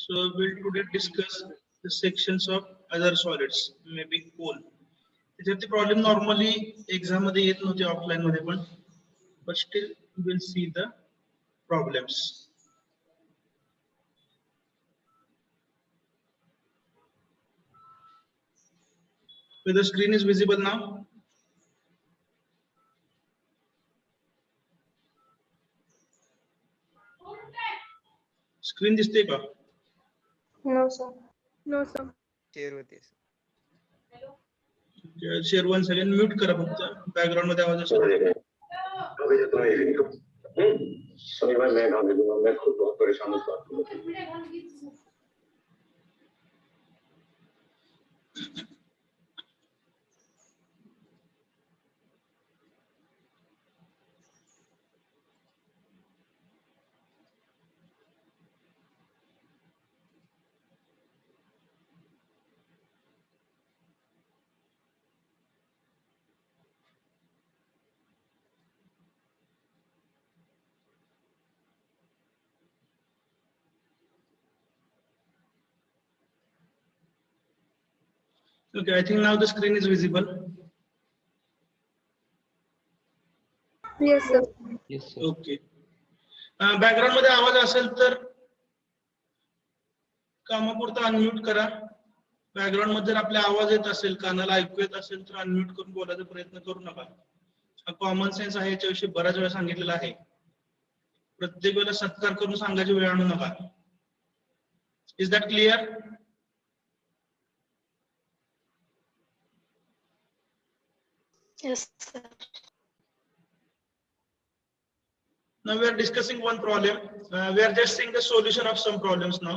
So we'll today discuss the sections of other solids, maybe coal. त्याच्यात problem normally exam मध्ये येत नव्हते offline मध्ये पण, but still we'll see the problems. The screen is visible now. Screen दिसते का? No, sir. No, sir. Share होते. Share one second mute करा फक्त, बॅकग्राऊंड मध्ये आवाज असेल. शनिवार मैं गांधी दूंगा, मैं खुद बहुत परेशान हूँ इस बात को लेकर। Okay, I think now the screen is visible. Yes, sir. Yes, sir. Okay. Background मध्ये आवाज असेल तर कामापुरता अनम्यूट करा. बॅकग्राऊंड मध्ये जर आपला आवाज येत असेल, कानाला ऐकू येत असेल तर अनम्यूट करून बोलायचा प्रयत्न करू नका. हा कॉमन सेन्स आहे, याच्याविषयी बऱ्याच वेळा सांगितलेला आहे. प्रत्येक वेळेला सत्कार करून सांगायची वेळ आणू नका. Is that clear? Yes, sir. Now we are discussing one problem. We are just seeing the solution of some problems now,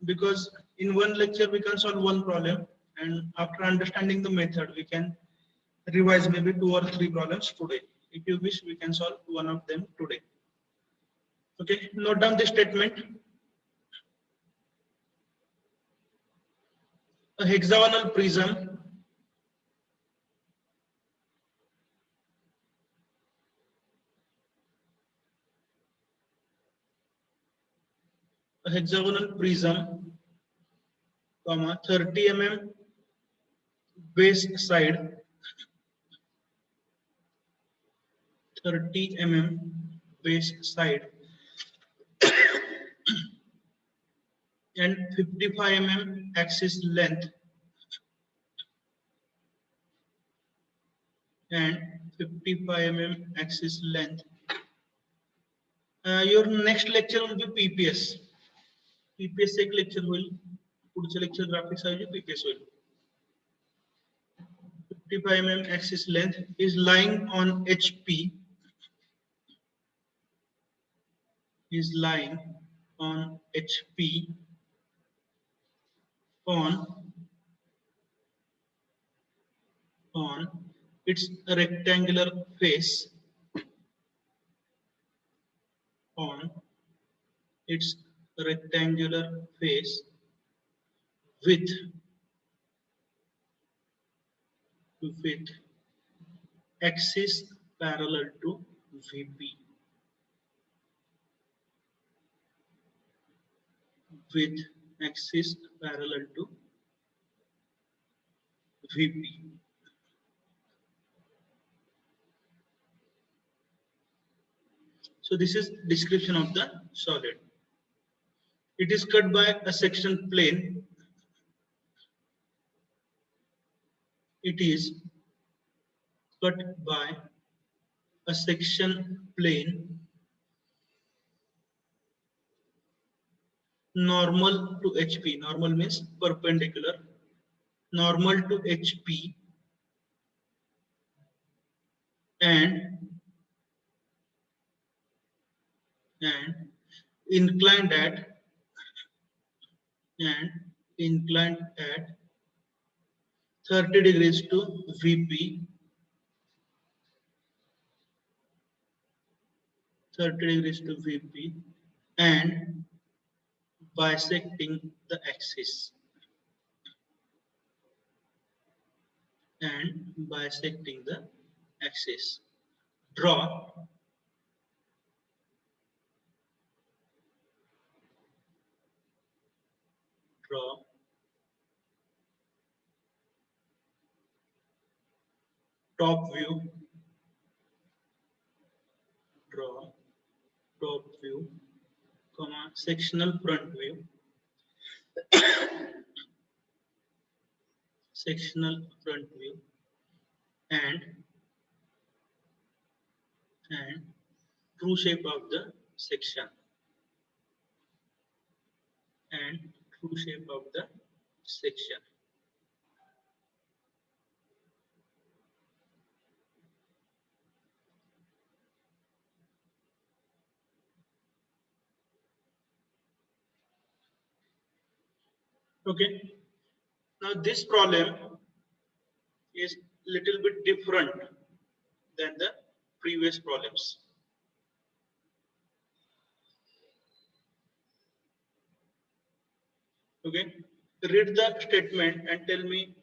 because in one lecture we can solve one problem, and after understanding the method we can revise maybe 2 or 3 problems today. If you wish, we can solve one of them today. Okay, note down this statement. A hexagonal prism comma 30 mm base side, 30 mm base side and 55 mm axis length and 55 mm axis length. Your next lecture will be PPS. PPS एक lecture होईल, पुढचे lecture graphics ऐवजी PPS होईल. 55 mm axis length is lying on HP, is lying on HP on its rectangular face, on its rectangular face with axis parallel to VP, with axis parallel to VP. So this is description of the solid. It is cut by a section plane. It is cut by a section plane normal to HP. Normal means perpendicular. Normal to HP and inclined at 30 degrees to VP, 30 degrees to VP, and bisecting the axis, Draw draw top view, draw top view, comma sectional front view, sectional front view, and true shape of the section, and true shape of the section. Okay. Now this problem is little bit different than the previous problems. Okay. Read the statement and tell me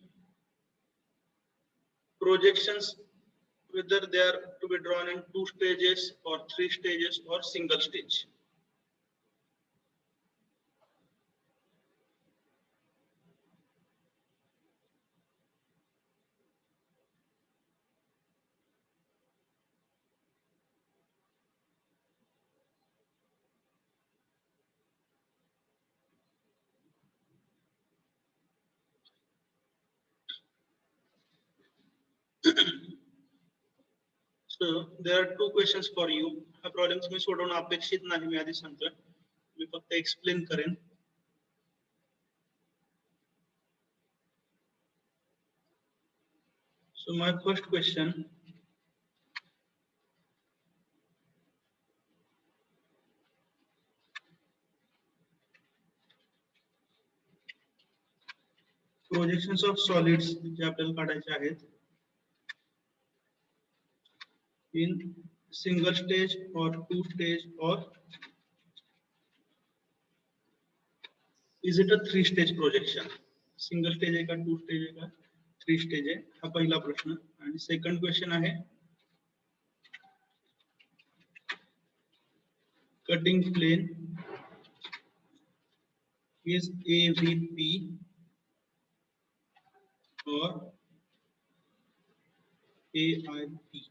projections, whether they are to be drawn in 2 stages or 3 stages or single stage. So there are 2 questions for you. हा problems मी सोडवणं अपेक्षित नाही, मी आधी सांगतोय. मी फक्त explain करेन. So my first question, projections of solids जे आपल्याला काढायचे आहेत in single stage or 2 stage, or is it a 3 stage projection? Single stage आहे का 2 stage आहे का 3 stage आहे, हा पहिला प्रश्न. आणि सेकंड क्वेश्चन आहे cutting plane is AVP or AIP.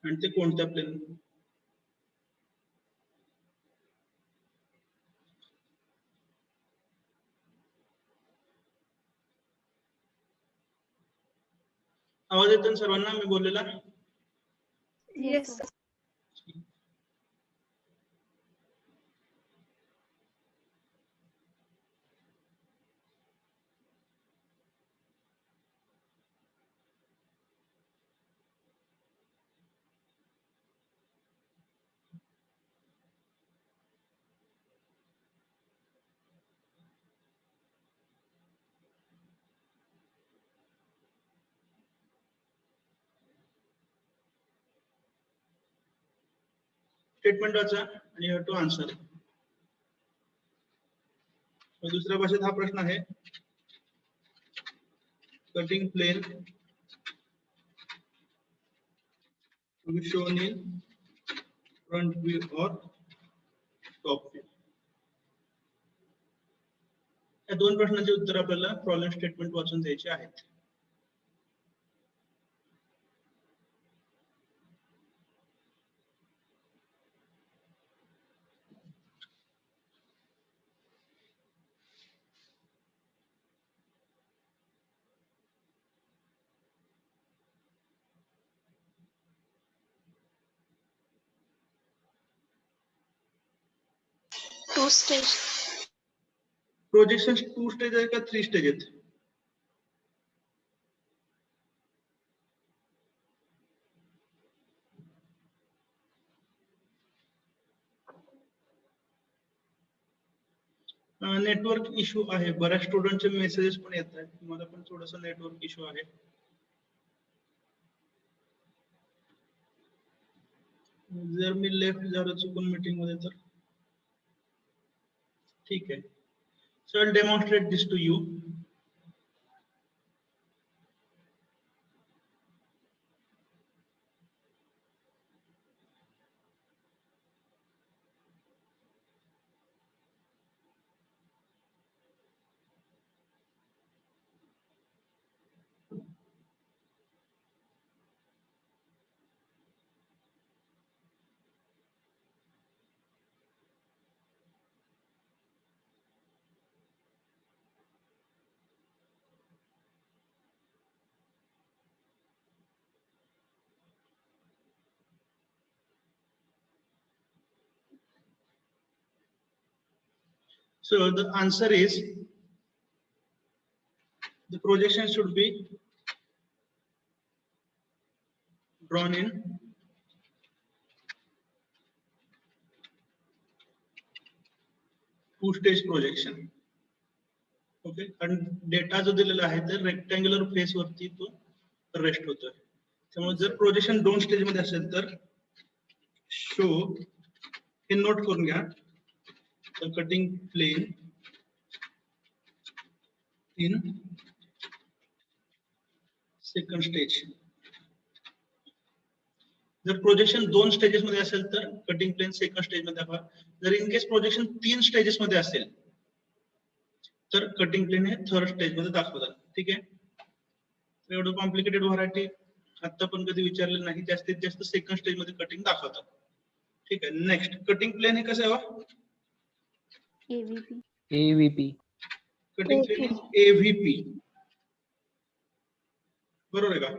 आणि ते कोणत्या प्लेन? आवाज येतो ना सर्वांना मी बोललेला? Yes, sir. स्टेटमेंट वाचा आणि यू हॅव टू आन्सर. दुसऱ्या भाषेत हा प्रश्न आहे cutting plane to be shown in front view or top view. या 2 प्रश्नांचे उत्तर आपल्याला प्रॉब्लेम स्टेटमेंट वाचून द्यायचे आहेत. Two stage. प्रोजेक्शन 2 स्टेज आहे का 3 स्टेज आहेत? नेटवर्क इश्यू आहे, बऱ्याच स्टुडंटचे मेसेजेस पण येत आहेत, मला पण थोडासा नेटवर्क इश्यू आहे. जर मी लेफ्ट झालो चुकून मीटिंग मध्ये तर ठीक आहे. So I'll demonstrate this to you. So the answer is the projection should be drawn in two-stage projection. Okay, कारण डेटा जो दिलेला आहे ते रेक्टँग्युलर फेस वरती तो रेस्ट होतोय. त्यामुळे जर प्रोजेक्शन 2 स्टेज मध्ये असेल तर शो, हे नोट करून घ्या, the cutting plane in second stage. जर प्रोजेक्शन 2 स्टेजेस मध्ये असेल तर कटिंग प्लेन सेकंड स्टेज मध्ये दाखवा. जर इन केस प्रोजेक्शन 3 स्टेजेस मध्ये असेल तर कटिंग प्लेन हे थर्ड स्टेज मध्ये दाखवतात. ठीक आहे, एवढं कॉम्प्लिकेटेड व्हरायटी आता पण कधी विचारलेलं नाही. जास्तीत जास्त सेकंड स्टेज मध्ये कटिंग दाखवतात. ठीक आहे, नेक्स्ट कटिंग प्लेन हे कसं आहे? AVP. Cutting plane is AVP. बरोबर आहे का?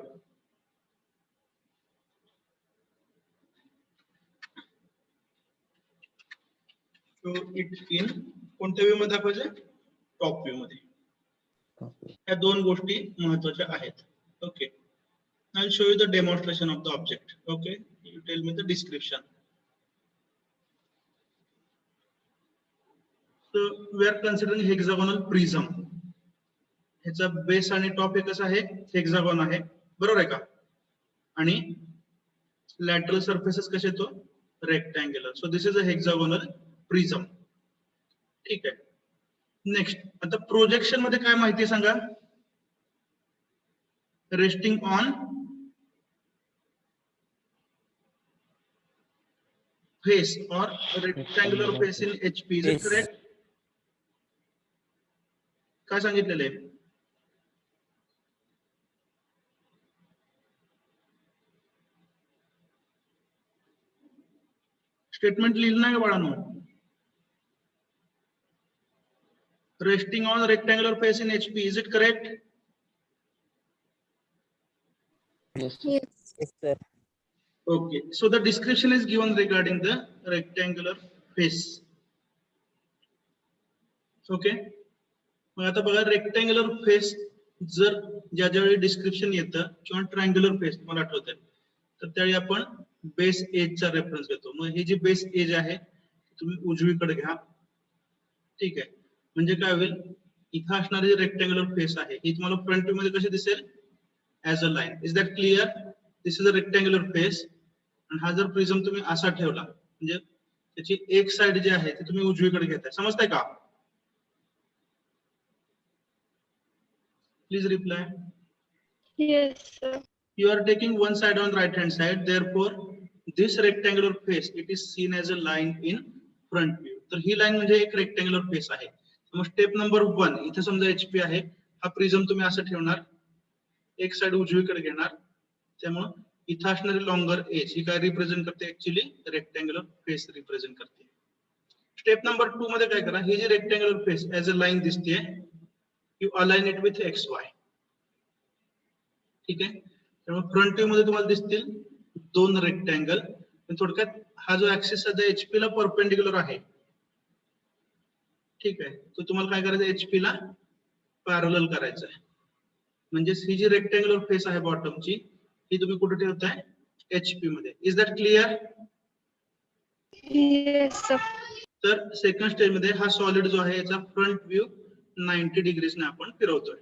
सो इट इन कोणत्या व्ह्यू मध्ये दाखवायचं? टॉप व्ह्यू मध्ये. या दोन गोष्टी महत्त्वाच्या आहेत. Okay, I will show you the demonstration of the object. Okay, you tell me the description. So we are considering hexagonal prism. ह्याचा बेस आणि टॉप हे कसं आहे? हेक्सागॉन आहे. बरोबर आहे का? आणि लॅटरल सरफेसेस कसे तो? Rectangular. So this is a hexagonal prism. ठीक आहे, नेक्स्ट आता प्रोजेक्शन मध्ये काय माहिती सांगा? रेस्टिंग ऑन फेस और rectangular face in HP. Is it correct? काय सांगितलेलं आहे? स्टेटमेंट लिहिलं नाही का बाळांनो? Resting on rectangular face in HP. Is it correct? Yes. Yes. Sir. Okay. So the description is given regarding the rectangular face. Okay. मग आता बघा, rectangular face जर ज्यावेळी डिस्क्रिप्शन येतं किंवा ट्रायंग्युलर फेस मला आठवतंय तर त्यावेळी आपण बेस एजचा रेफरन्स घेतो. मग ही जी बेस एज आहे तुम्ही उजवीकडे घ्या. ठीक आहे, म्हणजे काय होईल? इथं असणारी जी रेक्टँग्युलर फेस आहे ही तुम्हाला फ्रंट व्ह्यू मध्ये कशी दिसेल? As a line. Is that clear? This is a rectangular face. आणि हा जर प्रिझम तुम्ही असा ठेवला म्हणजे त्याची एक साइड जी आहे ती तुम्ही उजवीकडे घेताय. समजताय का? Please reply. Yes, sir. You are taking one side on right hand side, therefore this rectangular face it is seen as a line in front view. तर ही लाईन म्हणजे एक रेक्टँग्युलर फेस आहे. मग स्टेप नंबर 1 इथे समजा HP आहे, हा prism तुम्ही असं ठेवणार, एक साइड उजवीकडे घेणार. त्यामुळे इथे असणारी लॉंगर एज ही काय रिप्रेझेंट करते? ऍक्च्युअली रेक्टँग्युलर फेस रिप्रेझेंट करते. स्टेप नंबर 2 मध्ये काय करा? ही जी rectangular face as a line दिसते, you align it with XY. ठीक आहे, त्यामुळे फ्रंट व्ह्यू मध्ये तुम्हाला दिसतील दोन रेक्टँगल. थोडक्यात हा जो ऍक्सिस सध्या HP ला परपेंडिक्युलर आहे, ठीक आहे, तो तुम्हाला काय करायचं? HP ला पॅरलल करायचा आहे. म्हणजे ही जी रेक्टँग्युलर फेस आहे बॉटमची ही तुम्ही कुठे ठेवताय? HP मध्ये. Is that clear? Yes, sir. तर सेकंड स्टेज मध्ये हा सॉलिड जो आहे याचा फ्रंट व्ह्यू 90 डिग्रीज ने आपण फिरवतोय.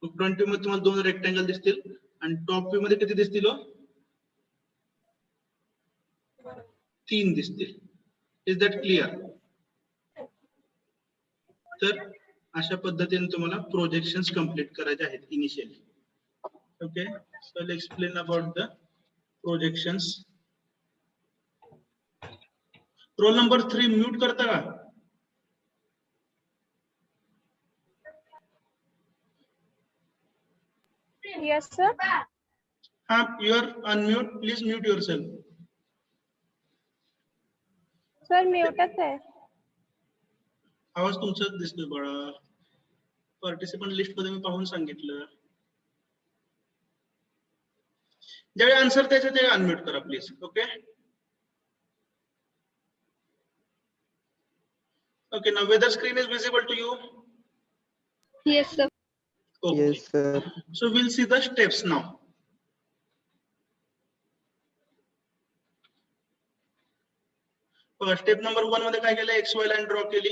फ्रंट व्ह्यू मध्ये तुम्हाला दोन रेक्टँगल दिसतील आणि टॉप व्ह्यू मध्ये किती दिसतील? 3 दिसतील. Is that clear? तर अशा पद्धतीने तुम्हाला प्रोजेक्शन्स कंप्लीट करायचे आहेत initially. Okay, so let's explain about the projections. Roll number 3 mute करता का? Yes, sir. हाँ, you are unmute. Please mute yourself. Sir, mute आहे. आवाज तुमचाच दिसतोय बाळा. पार्टिसिपंट लिस्ट मध्ये मी पाहून सांगितलं. ज्यावेळी आन्सर द्यायचं ते अनम्यूट करा please. Okay, Okay, now whether screen is visible to you? Yes, sir. Okay. Yes, sir. So we'll see the steps now. Step number 1 मध्ये काय केलं, XY लाईन ड्रॉ केली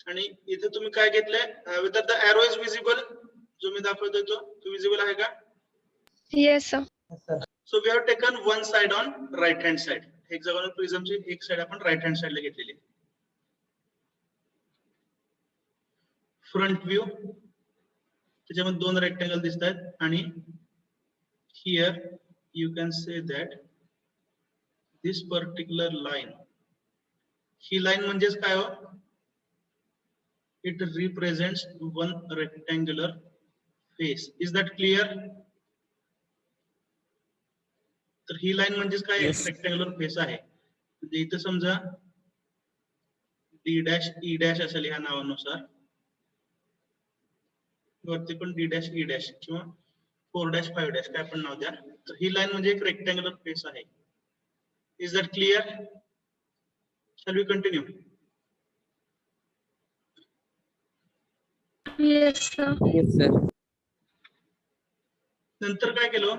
आणि इथे तुम्ही काय घेतलंय, whether the arrow is visible, जो मी दाखवतोय तो विजिबल आहे का? Yes, sir. So we have taken one side on right hand side. Hexagonal प्रिझमची एक साइड आपण राइट हँड साइडला घेतलेली. फ्रंट व्ह्यू त्याच्यामध्ये दोन रेक्टँगल दिसत आहेत आणि here you can say that this particular line, he line म्हणजेच काय हो, it represents one rectangular face. Is that clear? तर ही लाईन म्हणजेच काय, एक रेक्टँग्युलर फेस आहे. म्हणजे इथं समजा डी डॅश ई डॅश असेल ह्या नावानुसार, वरती पण डी डॅश ई डॅश किंवा 4 डॅश 5 डॅश काय पण नाव द्या. तर ही लाईन म्हणजे एक रेक्टँग्युलर फेस आहे. Is that clear? Shall we continue? Yes, sir. Yes, sir. नंतर काय केलं,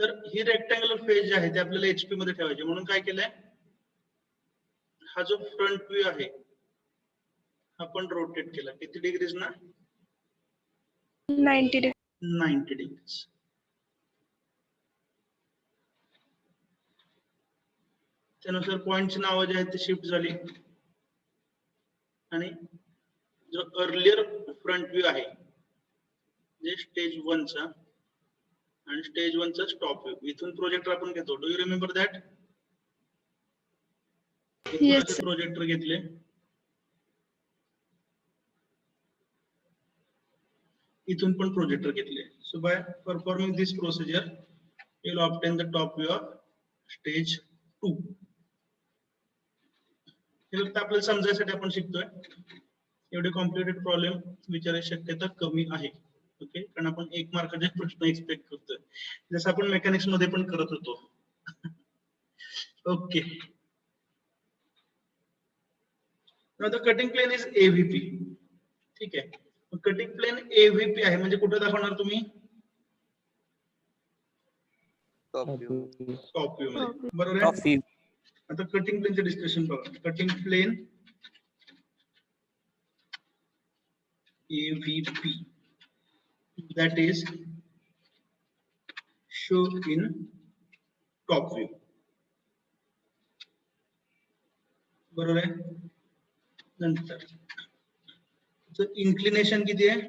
तर ही रेक्टँग्युलर फेस जी आहे ते आपल्याला एचपी मध्ये ठेवायची. म्हणून काय केलंय, हा जो फ्रंट व्ह्यू आहे आपण रोटेट केला. किती डिग्रीज ना? 90 degrees. 90 डिग्रीज. त्यानुसार पॉइंटची नावं जी आहेत ती शिफ्ट झाली आणि जो अर्लियर फ्रंट व्ह्यू आहे जे स्टेज 1 चा आणि स्टेज 1 चा स्टॉप व्ह्यू, इथून प्रोजेक्टर आपण घेतो. Do you remember that? Yes, sir. Projector घेतले, इथून पण प्रोजेक्टर घेतले. So by performing this procedure you will obtain the top view of stage 2. हे फक्त आपल्याला समजायसाठी आपण शिकतोय. एवढे कॉम्प्लिकेटेड प्रॉब्लेम विचारायची शक्यता कमी आहे. ओके, कारण आपण 1 मार्काचे प्रश्न एक्सपेक्ट करतोय, जसं आपण मेकॅनिक्स मध्ये पण करत होतो. Okay, now the cutting plane is AVP. ठीक आहे, कटिंग प्लेन एव्हीपी आहे म्हणजे कुठे दाखवणार तुम्ही? Top view. टॉप व्ह्यू मध्ये, बरोबर Top आहे. view. आता कटिंग प्लेनचे डिस्कशन बघा. Cutting plane AVP that is shown in top view. बरोबर आहे. नंतर इन्क्लिनेशन किती आहे?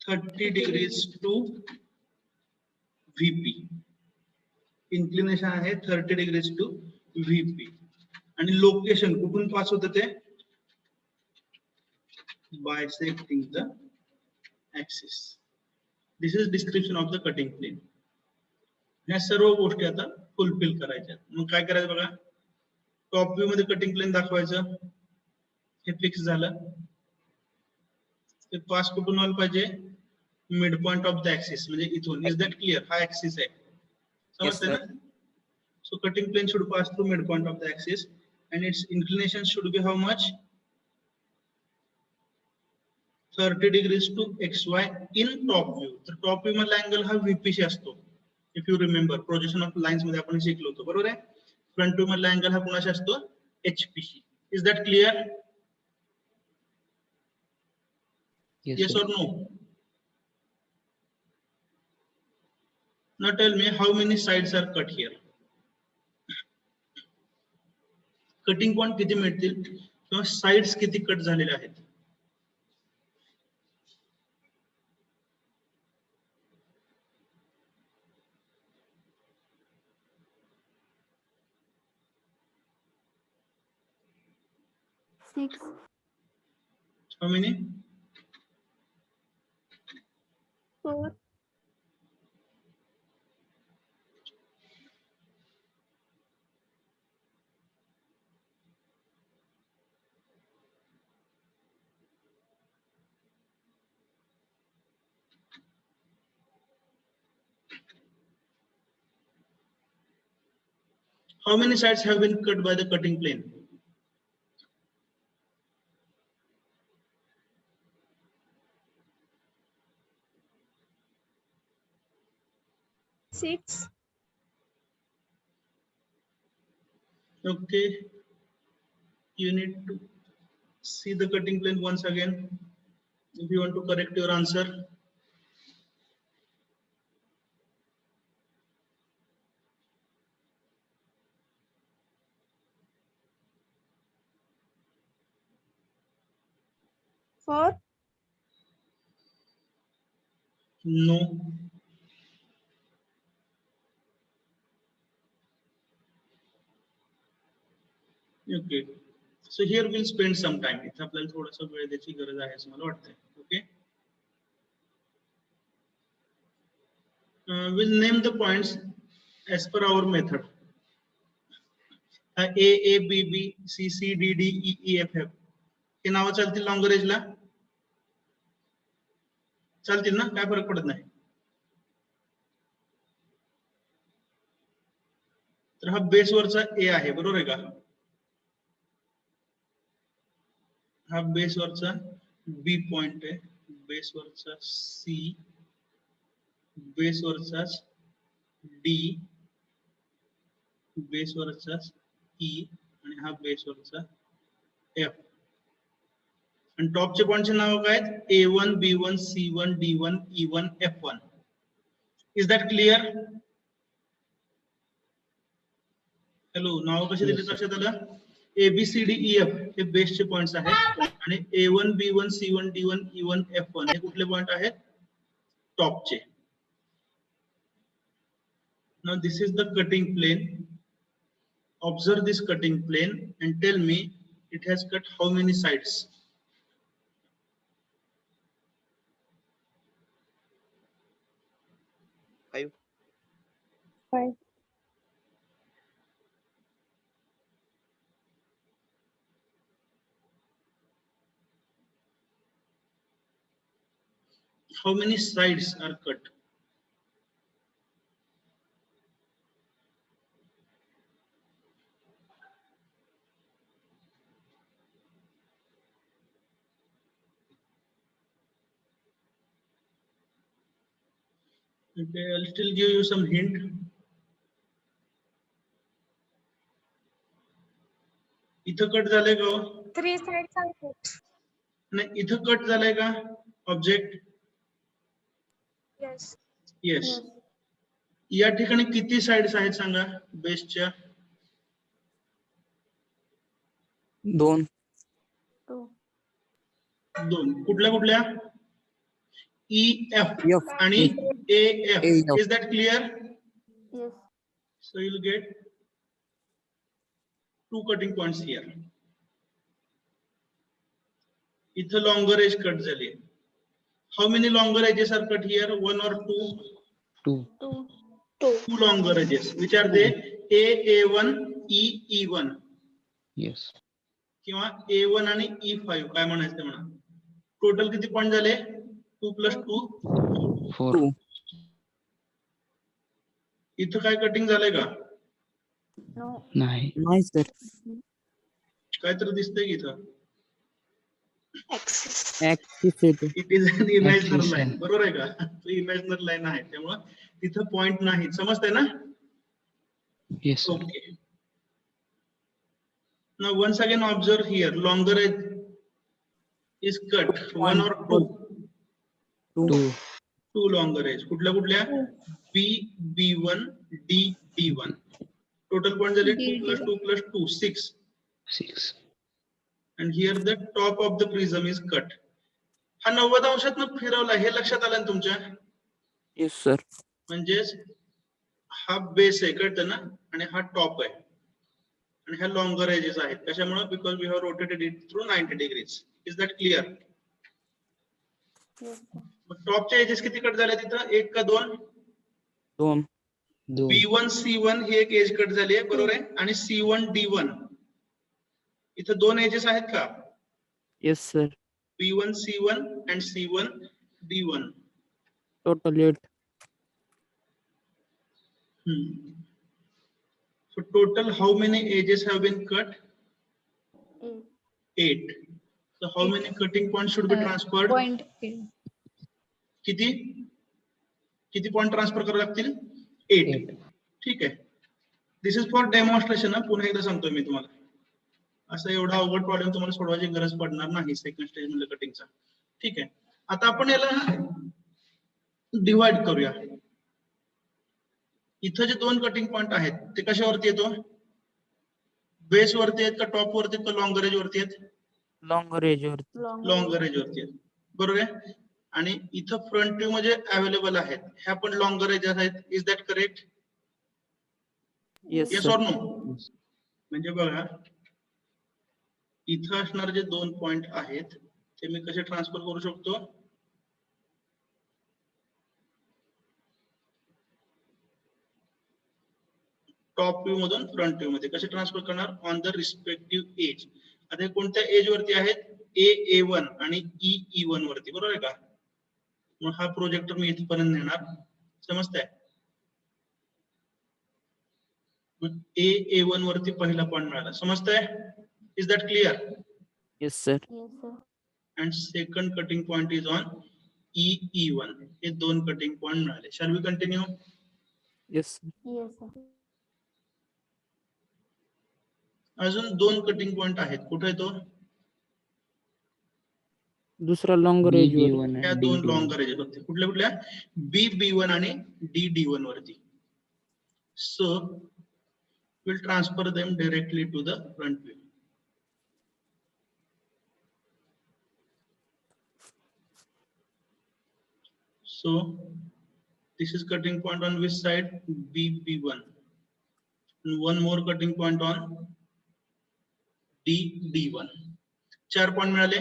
30 degrees to VP. इन्क्लिनेशन आहे 30 degrees to VP. आणि लोकेशन कुठून पास होतं ते? Bisecting the axis. This is description of the cutting plane. ह्या सर्व गोष्टी आता फुलफिल करायच्या. मग काय करायचं बघा, टॉप व्ह्यू मध्ये कटिंग प्लेन दाखवायचं. हे फिक्स झालं. ते पास कुठून व्हायला पाहिजे? Mid point of the axis, म्हणजे इथून. Is that clear? हा ऍक्सिस आहे, समजतंय ना? So cutting plane should pass through mid point of the axis and its inclination should be how much? 30 degrees to XY in top view. तर top view मधला angle हा VP she असतो. If you remember projection of lines मध्ये आपण शिकलो होतो, बरोबर आहे. फ्रंट व्ह्यू मधला अँगल हा कोणाशी असतो? HP she. Is that clear? Yes or no? Now tell me how many sides are cut here? Cutting point किती मिळतील किंवा साइड्स किती कट झालेले आहेत? Six. How many? 4. How many sides have been cut by the cutting plane? Six. Okay, you need to see the cutting plane once again if you want to correct your answer. Four. No. Okay. So here we'll spend some time. इथं आपल्याला थोडासा वेळ द्यायची गरज आहे असं मला वाटतंय. Okay. We'll name the points as per our method. A, B, B, C, C, D, D, E, E, F, F. हे नावं चालतील लॉन्गर एजला? चालतील ना? काय फरक पडत नाही. तर हा बेसवरचा ए आहे, बरोबर आहे का? हा बेसवरचा बी पॉइंट आहे, बेसवरचा सी, बेसवरचा डी, बेसवरचा ई आणि हा बेसवरचा एफ. आणि टॉपचे पॉइंटचे नाव काय आहेत? A1, B1, C1, D1, E1, F1. Is that clear? Hello, नाव कसे दिले लक्षात आलं? ABCDEF हे बेसचे पॉइंट्स आहेत आणि A1, B1, C1, D1, E1, F1 हे कुठले पॉइंट आहेत? टॉपचे. Now this is the cutting plane. Observe this cutting plane and tell me it has cut how many sides? Five. Five. How many sides are cut? Okay, I'll still give you some hint. इथं cut झालंय का? 3 sides are cut. नाही, इथं cut झालंय का object? Yes. Yes. या ठिकाणी किती साइड्स आहेत सांगा बेसच्या? 2. 2. 2. कुठल्या कुठल्या? E, F F. आणि A, F. AF. Is that clear? Yes. So you'll get 2 cutting points here. इथं longer edge cut झाली. How many longer edges are cut here? 1 or 2? 2. 2. 2 longer edges. Which are they? A, A1, E, E1. Yes. किंवा A1 आणि E5 काय म्हणायचं ते म्हणा. Total किती point झाले? 2 + 2 4. 2. इथं काय कटिंग झालंय का? No. नाही. नाही सर. काहीतरी दिसतंय की इथं? Axis. ऍक्सिस येते. It is an imaginary Axis line, आहे. बरोबर आहे का? इमॅजिनरी लाईन आहे त्यामुळं तिथं पॉइंट नाही. समजतंय ना? Yes sir. Okay. Now once again observe here, longer edge is cut. 1 or 2? 2. 2 longer edge. कुठल्या कुठल्या? B, B1, D, D1. Total point झाले 2 + 2 + 2, 6. 6. And here the top of the prism is cut. हा 90 अंशातनं फिरवला हे लक्षात आलं ना तुमच्या? Yes sir. म्हणजेच हा बेस आहे, कळतं ना? आणि हा टॉप आहे आणि ह्या लॉंगर एजेस आहेत. कशामुळे? Because we have rotated it through 90 degrees. Is that clear? Yes. टॉपच्या एजेस किती कट झाल्या तिथं? 1 का 2? 2. B1 C1 ही एक एज कट झाली आहे, बरोबर आहे? आणि C1 D1 इथं 2 एजेस आहेत का? Yes sir. B1 C1 and C1 D1. Total 8. So total how many edges have been cut? 8. 8. So how many cutting points should be transferred? Point. किती किती पॉइंट ट्रान्सफर करावे लागतील? 8. ठीक आहे. This is for demonstration. पुन्हा एकदा सांगतोय मी तुम्हाला, असं एवढा अवघड प्रॉब्लेम तुम्हाला सोडवायची गरज पडणार नाही सेकंड स्टेज मध्ये कटिंगचा. ठीक आहे. आता आपण याला डिवाइड करूया. इथं जे 2 कटिंग पॉइंट आहेत ते कशावरती येतो? बेस वरती आहेत का टॉप वरती आहेत का लॉन्गर एज वरती आहेत? लॉन्गर एज वर. लॉन्गर एज वरती आहेत, बरोबर आहे. आणि इथं फ्रंट व्ह्यू मध्ये अवेलेबल आहेत, ह्या पण लॉन्गर एज आहेत. Is that correct? Yes yes sir. Or no? म्हणजे बघा, इथं असणारे जे 2 पॉइंट आहेत ते मी कसे ट्रान्सफर करू शकतो? टॉप व्ह्यू मधून फ्रंट व्ह्यू मध्ये कसे ट्रान्सफर करणार? On the respective edge. आता हे कोणत्या एज वरती आहेत? A1 आणि E1 वरती, बरोबर आहे का? मग हा प्रोजेक्टर मी इथपर्यंत नेणार, समजतंय? A1 वरती पहिला पॉइंट मिळाला, समजतंय? Is that clear? Yes sir. Yes, sir. And second cutting point is on E1. हे 2 कटिंग पॉइंट मिळाले. Shall we continue? Yes. Yes, sir. अजून 2 कटिंग पॉइंट आहेत. कुठे आहे तो? दुसरा लॉन्गर एज वर. ह्या 2 लॉन्गर एज होते. कुठल्या कुठल्या? B1 आणि D1 वरती. So we'll transfer them directly to the front view. So this is cutting point on which side? B1. And one more cutting point on D1. 4 point मिळाले.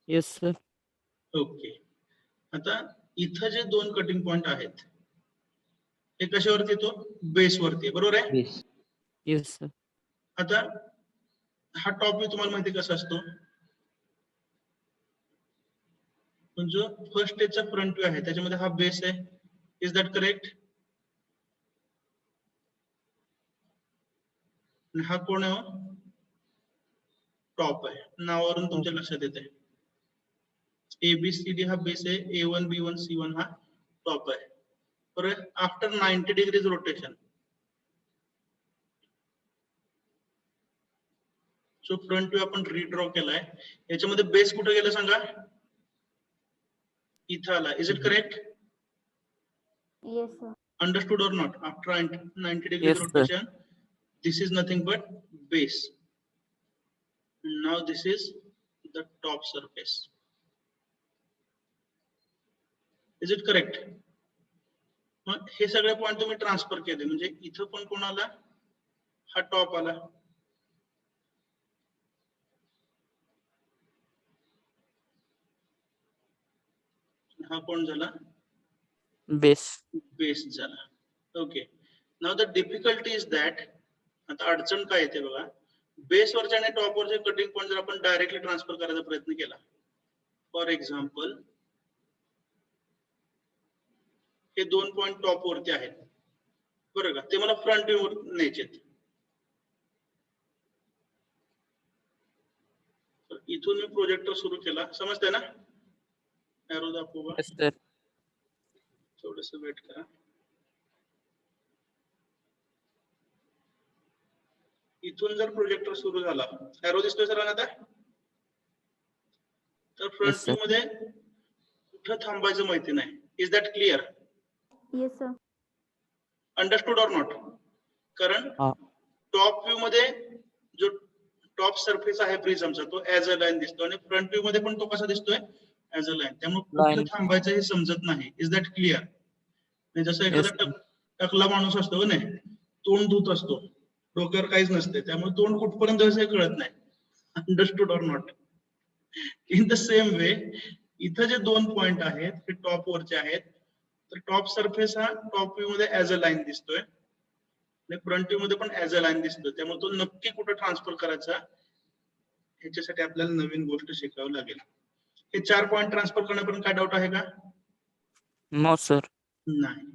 Yes sir. Okay. आता इथं जे 2 cutting point आहेत हे कशावरती येतो? Base वरती, बरोबर आहे? Yes sir. आता हा टॉप व्ह्यू तुम्हाला माहिती कसा असतो? जो फर्स्ट स्टेजचा फ्रंट व्ह्यू आहे त्याच्यामध्ये हा बेस आहे. Is that correct? हा कोण आहे? टॉप आहे. नावावरून तुमच्या लक्षात येते. ABCD हा बेस आहे, A1 B1 C1 हा टॉप आहे. बरोबर. आफ्टर 90 डिग्रीज रोटेशन, जो फ्रंट व्ह्यू आपण रिड्रॉ केलाय याच्यामध्ये बेस कुठे गेला सांगा? इथं आला. Is it correct? Yes, sir. Understood or not? After 90 degrees Yes, sir. rotation, this is nothing but base. Now this is the top surface. Is it correct? मग हे सगळे point तुम्ही transfer केले म्हणजे इथं पण कोण आला? हा टॉप आला. हा कोण झाला? बेस. बेस झाला. Okay. Now the difficulty is that, आता अडचण काय येते बघा, बेस वरचे आणि टॉप वरचे कटिंग पॉइंट जर आपण डायरेक्टली ट्रान्सफर करायचा प्रयत्न केला, फॉर एक्झाम्पल हे 2 पॉइंट टॉप वरती आहेत, बरोबर का? ते मला फ्रंट व्ह्यू वर न्यायचे. इथून मी प्रोजेक्टर सुरू केला, समजतंय ना? एरो दाखवू. Yes sir. थोडस वेट करा. इथून जर प्रोजेक्टर सुरू झाला, एरो दिसतोय सरांना आता? तर फ्रंट Yes, व्ह्यू sir. मध्ये कुठं थांबायचं माहिती नाही. Is that clear? Yes, sir. Understood or not? कारण हा. टॉप व्ह्यू मध्ये जो टॉप सरफेस आहे प्रिझमचा तो ऍज अ लाईन दिसतो आणि फ्रंट व्ह्यू मध्ये पण तो कसा दिसतोय? As a line. त्यामुळे कुठं Line. थांबायचं हे समजत नाही. Is that clear? जसं Yes, एखादा sir. टकला माणूस असतो नाही, तोंड धुत असतो, डोक्यावर काहीच नसते, त्यामुळे तोंड कुठपर्यंत हे कळत नाही. Understood or not? In the same वे इथं जे 2 पॉइंट आहेत ते टॉप वरचे आहेत, तर टॉप सरफेस हा टॉप व्ह्यू मध्ये ऍज अ लाईन दिसतोय आणि फ्रंट व्ह्यू मध्ये पण ऍज अ लाईन दिसतोय. त्यामुळे तो नक्की कुठं ट्रान्सफर करायचा ह्याच्यासाठी आपल्याला नवीन गोष्ट शिकावी लागेल. हे 4 पॉइंट ट्रान्सफर करण्यापर्यंत काय डाऊट आहे का? No sir. नाही.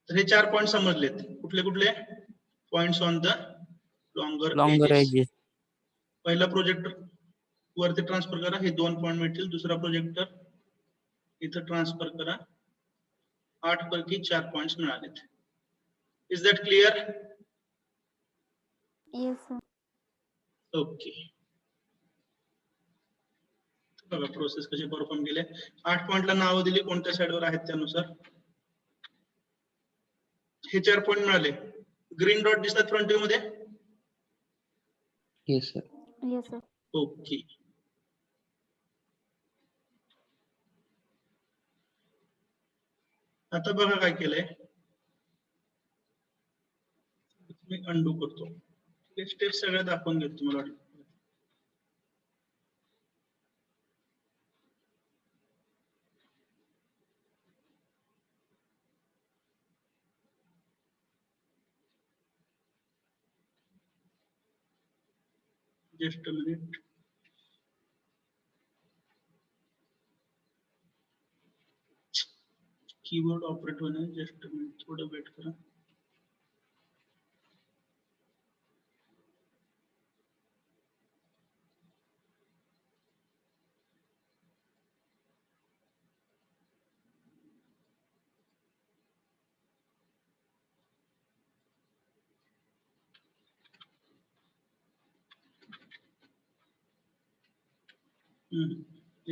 तर हे 4 पॉइंट समजलेत. कुठले कुठले points on the longer Longer edges. edges. पहिला प्रोजेक्टर वरती ट्रान्सफर करा, हे 2 पॉइंट मिळतील. दुसरा प्रोजेक्टर इथं ट्रान्सफर करा, 8 पैकी 4 पॉइंट्स मिळालेत. Is that clear? Yes, sir. Okay. बघा प्रोसेस कशी परफॉर्म केली. 8 पॉइंटला नाव दिली, कोणत्या साइडवर आहेत त्यानुसार. हे 4 पॉइंट मिळाले. ग्रीन डॉट दिसतात फ्रंट व्ह्यू मध्ये. Yes, sir. Yes, sir. Okay. आता बघा काय केलंय, मी अंडू करतो. स्टेप सगळ्या दाखवून घेतो तुम्हाला. Just a minute. Keyboard operate होणे, जस्ट अ मिनिट, थोडं वेट करा.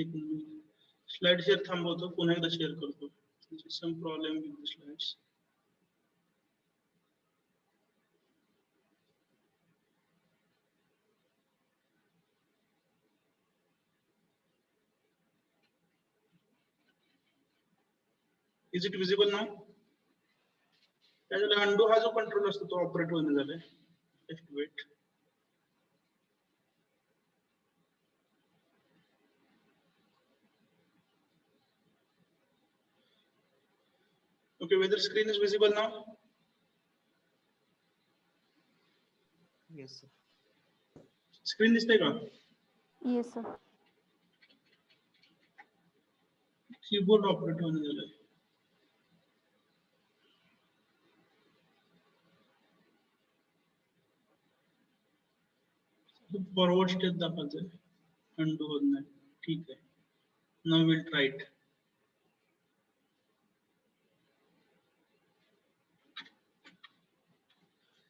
एक मिनिट, स्लाइड शेअर थांबवतो, पुन्हा एकदा शेअर करतो. Some problem with the slides. Is it visible now? त्याच्याला अंडू हा जो कंट्रोल असतो तो ऑपरेट होणे झालाय. Just wait. Okay, whether screen is visible now? Yes, sir. Screen दिसते का? Yes, sir. कीबोर्ड ऑपरेट होने झालाय. फॉरवर्ड स्टेप दाखवायचं, अंडू होत नाही. ठीक आहे. Now will try it.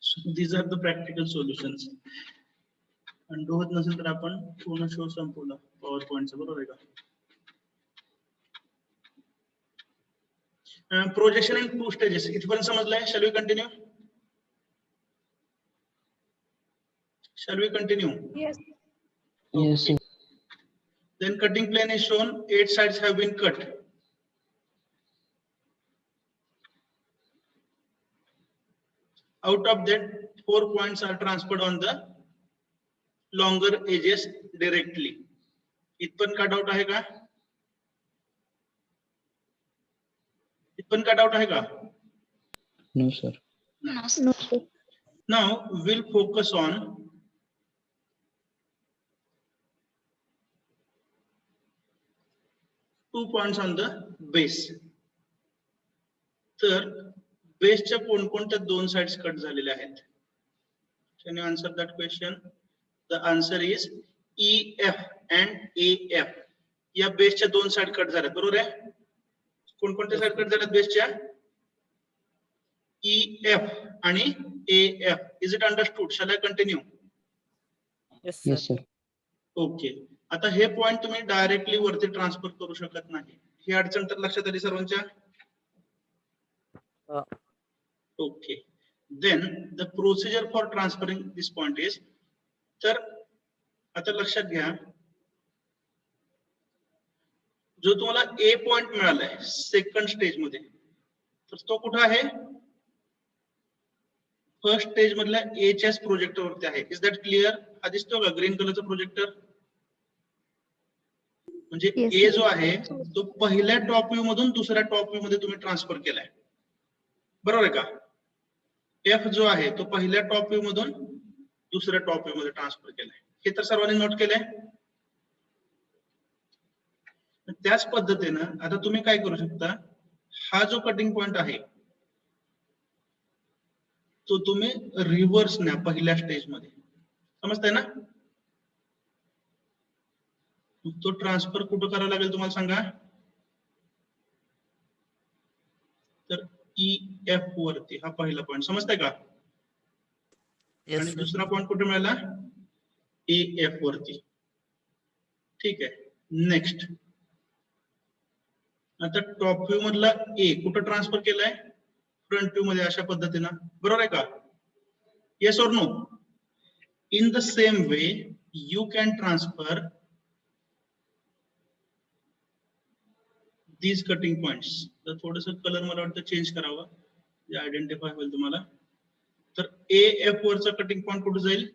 So these are the practical solutions. Undo होत नसेल तर आपण पूर्ण शो संपवला पॉवर पॉइंटचा, बरोबर आहे का? प्रोजेक्शन इन 2 stages इथपर्यंत समजलंय. Shall we continue? Shall we continue? Yes. Yes, sir. Then cutting plane is shown. 8 sides have been cut. Out of that, 4 points are transferred on the longer edges directly. इथपर्यंत cut out आहे का? इथपर्यंत cut out आहे का? No, sir. No, sir. Now we'll focus on two points on the base. तर बेसच्या कोणकोणत्या 2 sides cut झालेल्या आहेत? Can you answer that question? The answer is EF and AF. या बेसच्या 2 साइड कट झाल्यात, बरोबर आहे? कोणकोणत्या साइड कट झाल्यात बेसच्या? EF आणि AF. Is it understood? Shall I continue? Yes, sir. Yes, sir. Okay. आता हे पॉइंट तुम्ही डायरेक्टली वरती ट्रान्सफर करू शकत नाही. ही अडचण तर लक्षात आली सर्वांच्या? Okay. Then the procedure for transferring this point is, तर आता लक्षात घ्या, जो तुम्हाला ए पॉइंट मिळालाय सेकंड स्टेज मध्ये, तर तो कुठे आहे? फर्स्ट स्टेज मधल्या एच्याच प्रोजेक्टर वरती आहे. Is that clear? हा दिसतो का ग्रीन कलरचा प्रोजेक्टर? म्हणजे Yes, ए sir. जो आहे तो पहिल्या टॉप व्ह्यू मधून दुसऱ्या टॉप व्ह्यू मध्ये तुम्ही ट्रान्सफर केलाय, बरोबर आहे का? एफ जो आहे तो पहिल्या टॉप व्ह्यू मधून दुसऱ्या टॉप व्ह्यू मध्ये ट्रान्सफर केलाय. हे तर सर्वांनी नोट केलंय. त्याच पद्धतीनं आता तुम्ही काय करू शकता, हा जो कटिंग पॉइंट आहे तो तुम्ही रिव्हर्स न्या पहिल्या स्टेज मध्ये, समजताय ना? तो ट्रान्सफर कुठं करायला लागेल तुम्हाला सांगा? तर EF वरती, हा पहिला पॉइंट समजताय का? Yes, आणि sir. दुसरा पॉइंट कुठे मिळाला? AF वरती. ठीक आहे. नेक्स्ट, आता टॉप व्ह्यू मधला ए कुठं ट्रान्सफर केलाय? फ्रंट व्ह्यू मध्ये, अशा पद्धतीनं. बरोबर आहे का? Yes or no? In the same way you can transfer these cutting points. तर थोडस कलर मला वाटतं चेंज करावा, जे आयडेंटिफाय होईल तुम्हाला. तर AF वरचा कटिंग पॉइंट कुठे जाईल?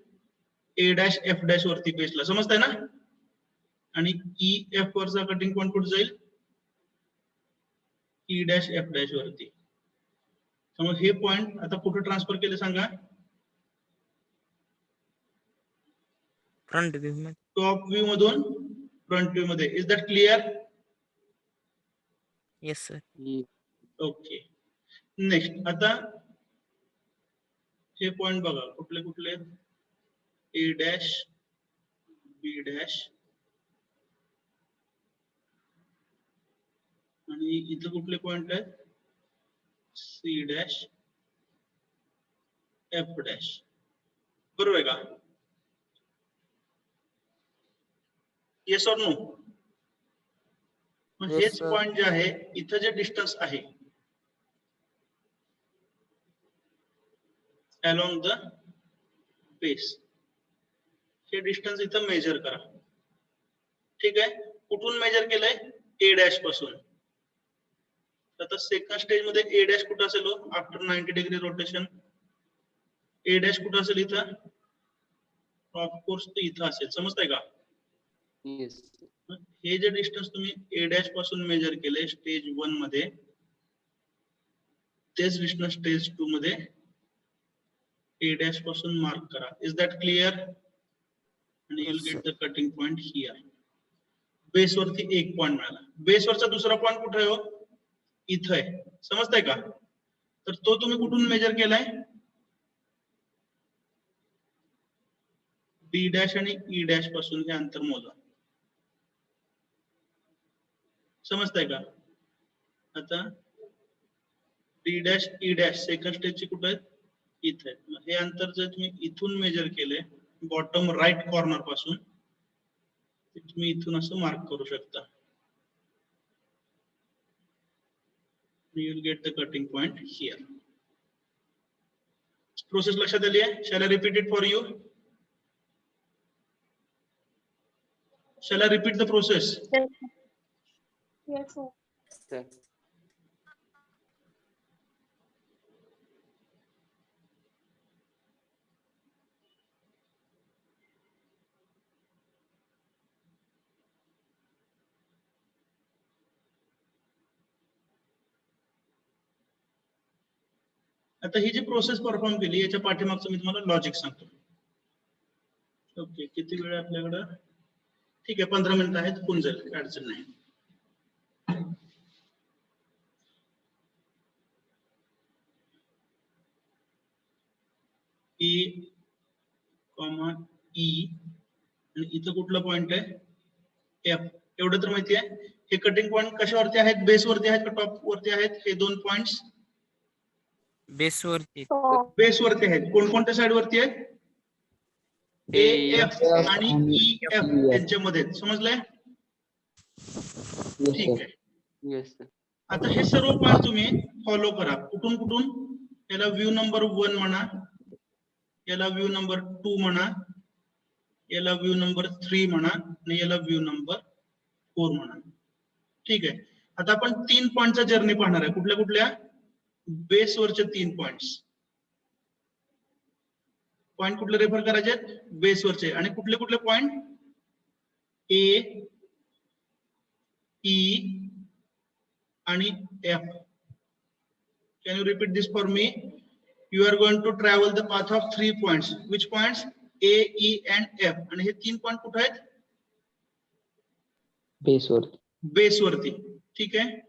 A', F' वरती बेसला, समजताय ना? आणि EF वरचा कटिंग पॉइंट कुठे जाईल? E', F' वरती. त्यामुळे हे पॉइंट आता कुठे ट्रान्सफर केले सांगा? Front view मध्ये. टॉप व्ह्यू मधून फ्रंट व्ह्यू मध्ये. Is that clear? Yes, sir. Okay. Next, आता हे पॉइंट बघा कुठले कुठले? A', B', आणि इथं कुठले पॉइंट आहेत? C', F'. बरोबर आहे का? Yes or no? Yes, हेच sir. पॉइंट जे आहे, इथं जे डिस्टन्स आहे along the base, हे डिस्टन्स इथं मेजर करा. ठीक आहे? कुठून मेजर केलंय? A' पासून. आता सेकंड स्टेज मध्ये A' कुठं असेल? आफ्टर 90 डिग्री रोटेशन A' कुठं असेल इथं? ऑफकोर्स ते इथं असेल, समजताय का? Yes. हे जे डिस्टन्स तुम्ही A' पासून मेजर केले स्टेज 1 मध्ये, तेच डिस्टन्स स्टेज 2 मध्ये A' पासून मार्क करा. Is that clear? आणि you will get the cutting point here. Base वरती एक पॉइंट मिळाला. बेस वरचा दुसरा पॉइंट कुठे आहे? इथं आहे, समजताय का? तर तो तुम्ही कुठून मेजर केलाय? B' आणि E' पासून हे अंतर मोजा. समजताय का? आता D', E' सेकंड स्टेजची कुठे आहेत? इथे आहेत. हे अंतर जर तुम्ही इथून मेजर केले, बॉटम राईट कॉर्नर पासून, तुम्ही इथून असं मार्क करू शकता. You will get the cutting point here. Process लक्षात आली आहे? Shall I repeat it for you? Shall I repeat the process? Yes, sir. Sir. आता ही जी प्रोसेस परफॉर्म केली, याच्या पाठीमागचं मी तुम्हाला लॉजिक सांगतो. ओके, किती वेळ आहे आपल्याकडं? ठीक आहे, 15 मिनिटं आहेत, होऊन जाईल, काही अडचण नाही. E, E आणि इथं कुठला पॉइंट आहे? F. एवढं तर माहिती आहे. हे कटिंग पॉइंट कशावरती आहेत? बेस वरती आहेत का टॉप वरती आहेत? हे दोन पॉइंट्स Base वरती. Top. बेस वरती आहेत. कोणकोणत्या साइड वरती आहेत? AF आणि EF यांच्यामध्ये. समजलंय? ठीक आहे. Yes, sir. आता हे सर्व पॉइंट तुम्ही फॉलो करा. कुठून कुठून? याला व्ह्यू नंबर 1 म्हणा, याला व्ह्यू नंबर 2 म्हणा, याला व्ह्यू नंबर 3 म्हणा आणि याला व्ह्यू नंबर 4 म्हणा. ठीक आहे. आता आपण 3 पॉइंटचा जर्नी पाहणार आहे. कुठल्या कुठल्या? बेस वरचे 3 पॉइंट्स. पॉइंट कुठले रेफर करायचे? बेस वरचे. आणि कुठले कुठले पॉइंट? A, E आणि F. Can you repeat this for me? You are going to travel the path of 3 points. Which points? A, E and F. आणि हे 3 पॉइंट कुठे आहेत? बेस वरती. बेस वरती. ठीक आहे.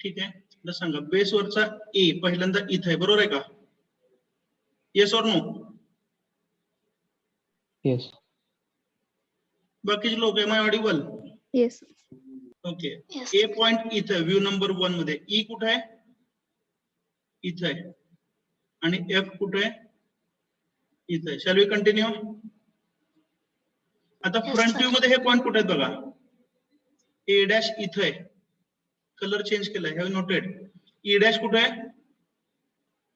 ठीक आहे. आता सांगा बेसवरचा ए पहिल्यांदा इथं आहे, बरोबर आहे का? Yes or no? Yes. बाकीचे लोक am I audible? Yes. Okay. Yes. A point इथं व्ह्यू नंबर 1 मध्ये, ई कुठे आहे? इथं आहे. आणि एफ कुठे आहे? इथं आहे. Shall we continue? आता Yes, फ्रंट sir. व्ह्यू मध्ये हे पॉइंट कुठे आहेत बघा. ए डॅश इथं आहे, कलर चेंज केलाय, हॅव नोटेड. ई डॅश कुठे आहे?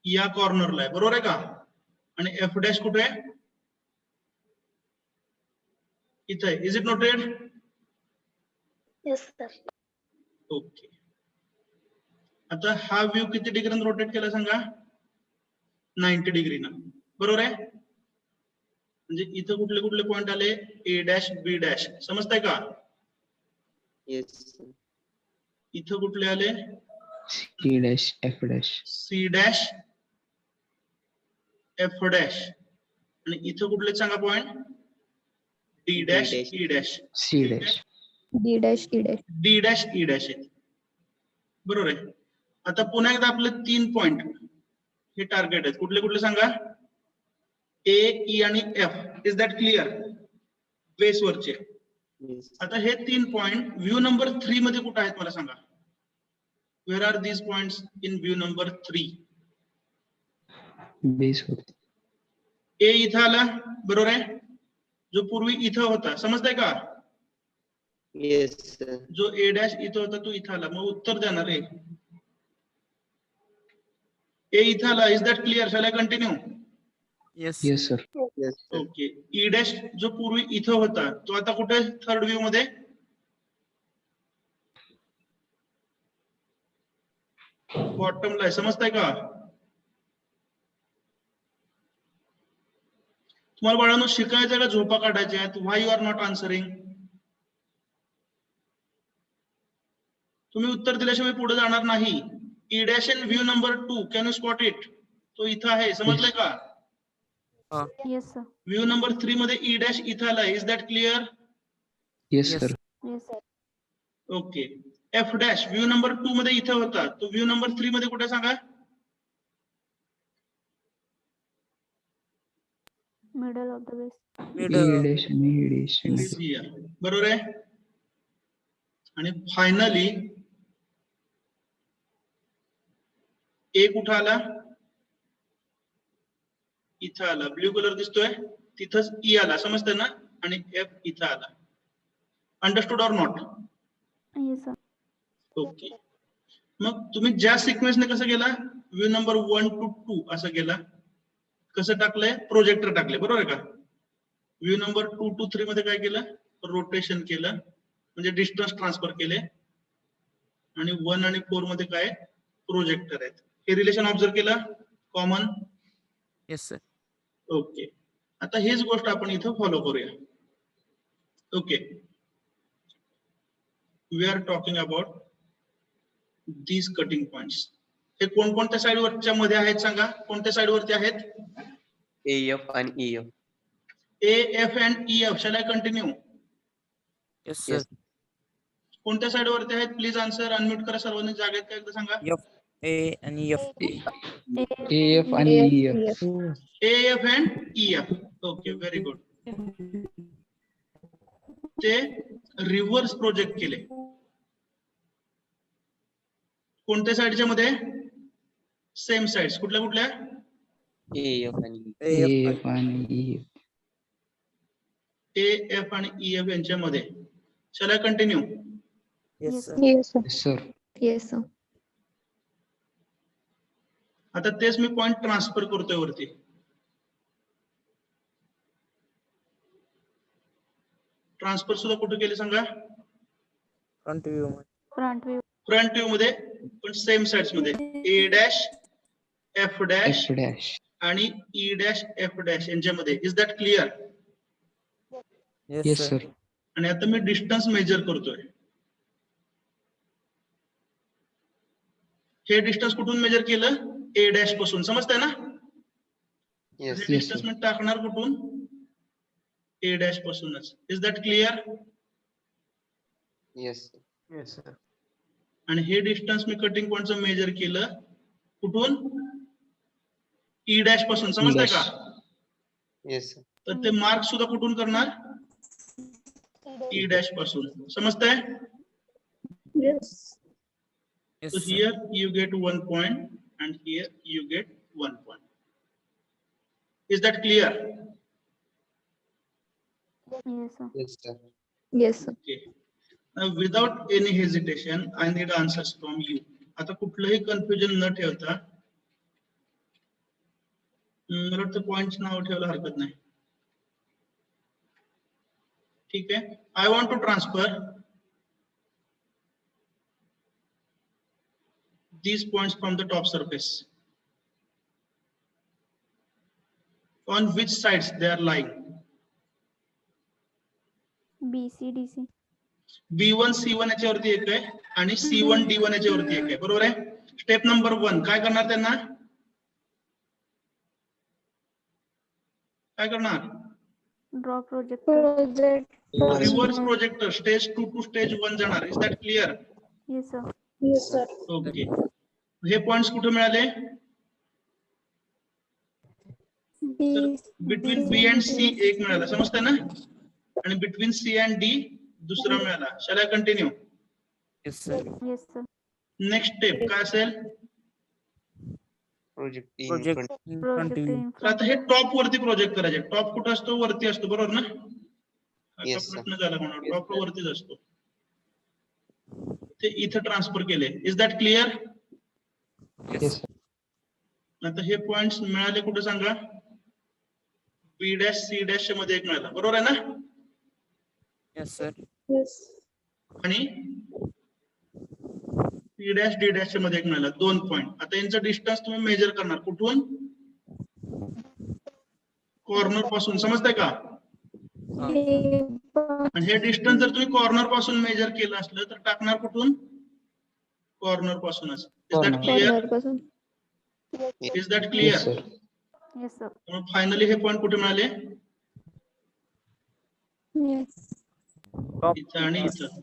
या कॉर्नरला आहे, बरोबर आहे का? आणि एफ डॅश कुठे आहे? इथं आहे. Is it noted? Yes, sir. Okay. आता हा व्ह्यू किती डिग्रीनं रोटेट केला सांगा? 90 डिग्रीनं, बरोबर आहे? म्हणजे इथं कुठले कुठले पॉइंट आले? ए डॅश बी डॅश, समजताय का? Yes, sir. इथं कुठले आले? C dash F dash. C dash F dash. आणि इथं कुठले सांगा point? D dash dash. E dash. C dash. D dash E dash. D dash E dash आहेत, बरोबर आहे. आता पुन्हा एकदा आपले 3 पॉइंट हे टार्गेट आहेत. कुठले कुठले सांगा? ए, ई आणि एफ. Is that clear? बेसवरचे. Yes. आता हे 3 पॉइंट व्ह्यू नंबर 3 मध्ये कुठे आहेत मला सांगा? Where are these points in view number 3? Base वरती. ए इथं आला, बरोबर आहे? जो पूर्वी इथं होता, समजताय का? Yes, sir. जो ए डॅश इथं होता तो इथं आला, मग उत्तर देणार आहे. ए इथं आला. Is that clear? Shall I continue? Yes. Yes, sir. Yes, sir. Okay. E dash जो पूर्वी इथं होता तो आता कुठे? थर्ड व्ह्यू मध्ये. बॉटमला आहे, समजताय का? तुम्हाला बाळांनो शिकायचं का झोपा काढायच्या आहेत? Why you are not answering? तुम्ही उत्तर दिल्याशिवाय पुढे जाणार नाही. E dash in view number 2, can you spot it? तो इथं आहे, समजलंय का? Yes, sir. व्ह्यू नंबर 3 मध्ये ई डॅश इथं आला. Is that clear? Yes, Yes. sir. Yes, sir. Okay. F dash view number 2 मध्ये इथं होता, तो व्ह्यू नंबर 3 मध्ये कुठे सांगा? Middle of the base. E Middle. dash आणि E dash. Here. बरोबर आहे. आणि फायनली ए कुठं आला? इथं आला. ब्ल्यू कलर दिसतोय, तिथंच ई आला, समजतंय ना? आणि एफ इथं आला. Understood or not? Yes, sir. Okay. मग तुम्ही ज्या सिक्वेन्सने कसं गेला? व्ह्यू नंबर 1 to 2 असं गेला. कसं टाकलंय? प्रोजेक्टर टाकले, बरोबर आहे का? व्ह्यू नंबर 2 to 3 मध्ये काय केलं? रोटेशन केलं, म्हणजे डिस्टन्स ट्रान्सफर केले. आणि 1 आणि 4 मध्ये काय? प्रोजेक्टर आहेत. हे रिलेशन ऑब्झर्व केलं? कॉमन? Yes, sir. ओके. आता हेच गोष्ट आपण इथं फॉलो करूया. Okay. We are talking about these cutting points. हे कोणकोणत्या साईडवरच्या मध्ये आहेत सांगा? कोणत्या साईडवरती आहेत? AF and EF. A, F and E F. Shall I continue? Yes, sir. Yes. कोणत्या साईडवरती आहेत? Please answer. अनम्यूट करा सर्वांनी. जागेत काय एकदा सांगा. F A आणि F. AF आणि EF. A, F and E F. Okay, very good. ते रिव्हर्स प्रोजेक्ट केले. कोणत्या साईडच्या मध्ये? Same sides. कुठल्या कुठल्या? AF and EF. AF आणि EF. ए, एफ आणि ई एफ यांच्यामध्ये. Shall I continue? Yes, sir. Yes, sir. Yes, sir. Yes, sir. आता तेच मी पॉइंट ट्रान्सफर करतोय वरती. ट्रान्सफर सुद्धा कुठे केले सांगा? Front view. Front view. Front view मध्ये, पण सेम साइड्स मध्ये. A dash F dash F dash. आणि ई डॅश एफ डॅश यांच्यामध्ये. Is that clear? Yes, Yes, sir. sir. आणि आता मी डिस्टन्स मेजर करतोय. हे डिस्टन्स कुठून मेजर केलं? ए डॅश पासून, समजतंय ना? Yes. हे डिस्टन्स मी टाकणार कुठून? ए डॅश पासूनच. Is that clear? Yes. Yes, sir. आणि हे डिस्टन्स मी कटिंग पॉइंटचं मेजर केलं कुठून, ई डॅश पासून, समजतंय का? Yes, sir. तर ते मार्क सुद्धा कुठून करणार, ई डॅश पासून, समजतंय? Yes. Yes, So sir. here you get 1 point and here you get 1 point. Is that clear? Yes, sir. Yes, sir. Yes, sir. Okay. Now without any hesitation, I need answers from you. आता कुठलंही confusion न ठेवता, मला वाटतं points नाव ठेवायला हरकत नाही. ठीक आहे. I want to transfer these points from the top surface. On which sides they are lying? BC, DC. B1 C1 याच्यावरती एक आहे आणि C1 D1 याच्यावरती एक आहे, बरोबर आहे. स्टेप नंबर 1 काय करणार, त्यांना काय करणार, Draw projector. Reverse projector stage 2 to stage 1 जाणार. Is that clear? Yes, sir. Yes, sir. Okay. हे पॉइंट्स कुठे मिळाले, बिटवीन बी अँड सी एक मिळाला, समजतंय ना, आणि बिटवीन सी अँड डी दुसरा मिळाला. Shall I continue? Yes, sir. Yes, sir. Next step काय असेल, Project in Project front. in front Project view. in तर आता हे टॉप वरती प्रोजेक्ट करायचे. टॉप कुठं असतो, वरती असतो, बरोबर ना? आता Yes, sir. प्रश्न झाला म्हणून टॉप वरतीच असतो. ते इथं ट्रान्सफर केले. Is that clear? Yes, sir. आता हे पॉइंट्स मिळाले कुठे सांगा, बी डॅश सी डॅश मध्ये एक मिळाला, बरोबर आहे ना, Yes, sir. Yes. आणि सी डॅश डी डॅश मध्ये एक मिळाला, 2 पॉइंट. आता यांचं डिस्टन्स तुम्ही मेजर करणार कुठून, कॉर्नर पासून, समजतंय का? आणि हे डिस्टन्स जर तुम्ही कॉर्नर पासून मेजर केलं असलं तर टाकणार कुठून, कॉर्नर पासूनच. Is that Corner. Clear? Is that Yes, clear? sir. Yes, sir. Finally हे पॉइंट कुठे मिळाले, Yes. Top. इथं आणि इथं,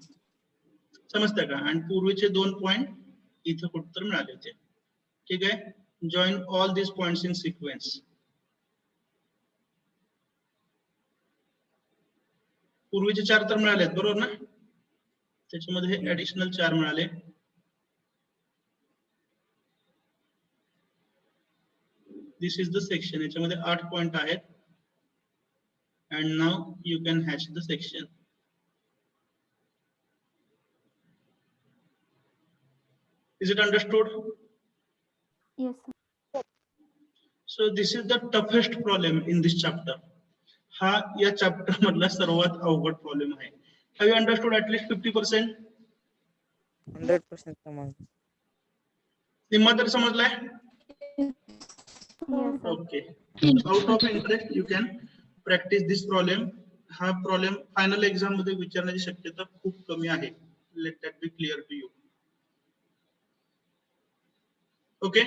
समजतंय का? आणि पूर्वीचे 2 पॉइंट इथं कुठं तर मिळाले होते. ठीक आहे. Join all this points in sequence. पूर्वीचे 4 तर मिळालेत, बरोबर ना, त्याच्यामध्ये हे ऍडिशनल 4 मिळाले. This is the section. याच्यामध्ये 8 पॉइंट आहेत. And now you can hash the section. Is it understood? Yes, sir. So this is the toughest problem in this chapter. हा या चॅप्टर मधला सर्वात अवघड प्रॉब्लेम आहे. Have you understood at least 50%? 100% समज. निम्मा तर समजलाय? Yes, sir. Okay. Out of interest you can practice this problem. हा प्रॉब्लेम फायनल एक्झाम मध्ये विचारण्याची शक्यता खूप कमी आहे. Let that be clear to you. Okay.